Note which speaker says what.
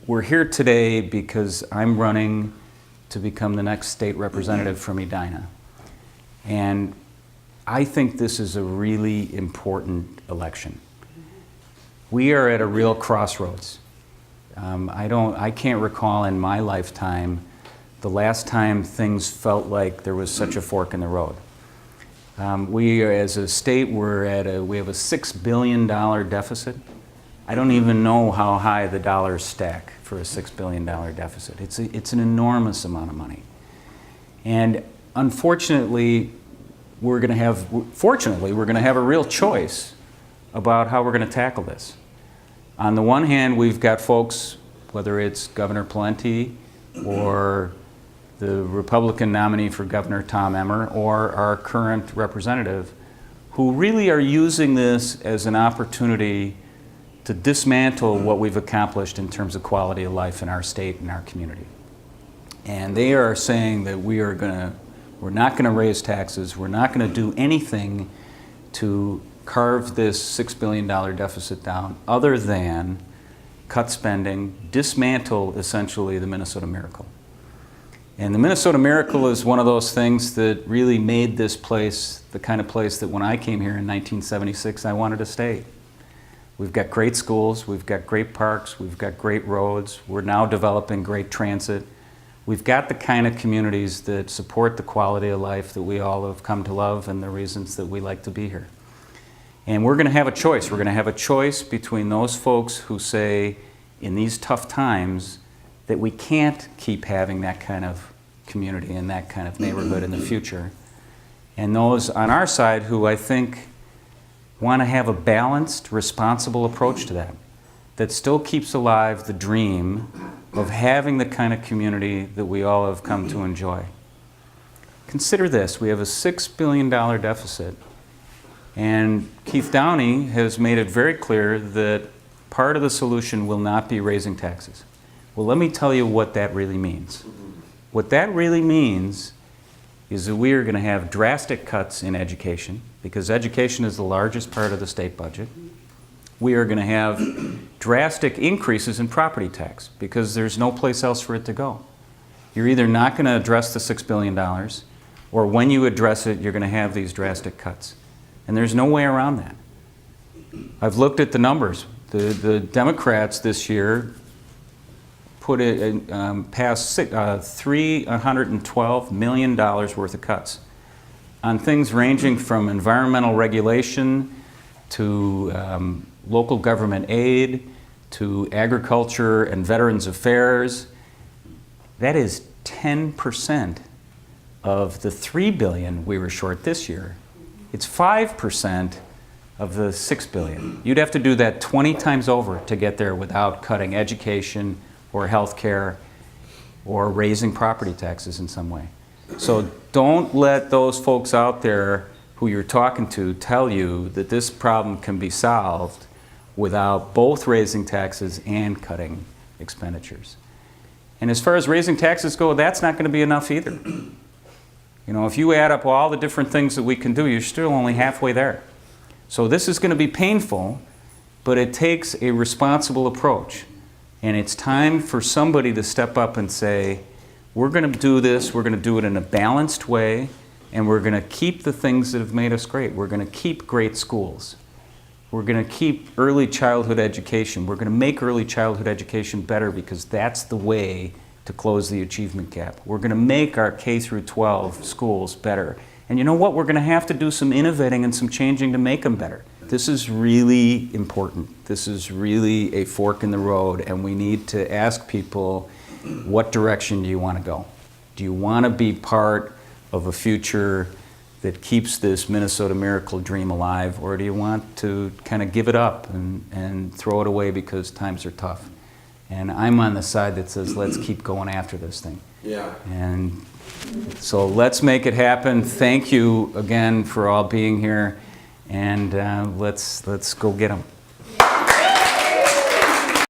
Speaker 1: We're here today because I'm running to become the next state representative from Edina. And I think this is a really important election. We are at a real crossroads. I can't recall in my lifetime the last time things felt like there was such a fork in the road. We are, as a state, we have a $6 billion deficit. I don't even know how high the dollars stack for a $6 billion deficit. It's an enormous amount of money. And unfortunately, we're going to have a real choice about how we're going to tackle this. On the one hand, we've got folks, whether it's Governor Pawlenty or the Republican nominee for Governor, Tom Emmer, or our current representative, who really are using this as an opportunity to dismantle what we've accomplished in terms of quality of life in our state and our community. And they are saying that we're not going to raise taxes, we're not going to do anything to carve this $6 billion deficit down other than cut spending, dismantle essentially the Minnesota Miracle. And the Minnesota Miracle is one of those things that really made this place the kind of place that when I came here in 1976 I wanted to stay. We've got great schools, we've got great parks, we've got great roads, we're now developing great transit. We've got the kind of communities that support the quality of life that we all have come to love and the reasons that we like to be here. And we're going to have a choice. We're going to have a choice between those folks who say in these tough times that we can't keep having that kind of community and that kind of neighborhood in the future, and those on our side who I think want to have a balanced, responsible approach to that still keeps alive the dream of having the kind of community that we all have come to enjoy. Consider this, we have a $6 billion deficit, and Keith Downey has made it very clear that part of the solution will not be raising taxes. Well, let me tell you what that really means. What that really means is that we are going to have drastic cuts in education, because education is the largest part of the state budget. We are going to have drastic increases in property tax, because there's no place else for it to go. You're either not going to address the $6 billion, or when you address it, you're going to have these drastic cuts. And there's no way around that. I've looked at the numbers. The Democrats this year passed $312 million worth of cuts on things ranging from environmental regulation to local government aid to agriculture and veterans affairs. That is 10% of the $3 billion we were short this year. It's 5% of the $6 billion. You'd have to do that 20 times over to get there without cutting education or health care or raising property taxes in some way. So don't let those folks out there who you're talking to tell you that this problem can be solved without both raising taxes and cutting expenditures. And as far as raising taxes go, that's not going to be enough either. You know, if you add up all the different things that we can do, you're still only halfway there. So this is going to be painful, but it takes a responsible approach. And it's time for somebody to step up and say, we're going to do this, we're going to do it in a balanced way, and we're going to keep the things that have made us great. We're going to keep great schools. We're going to keep early childhood education. We're going to make early childhood education better, because that's the way to close the achievement gap. We're going to make our K through 12 schools better. And you know what? We're going to have to do some innovating and some changing to make them better. This is really important. This is really a fork in the road, and we need to ask people, what direction do you want to go? Do you want to be part of a future that keeps this Minnesota Miracle dream alive, or do you want to kind of give it up and throw it away because times are tough? And I'm on the side that says, let's keep going after this thing.
Speaker 2: Yeah.
Speaker 1: And so let's make it happen. Thank you again for all being here, and let's go get them.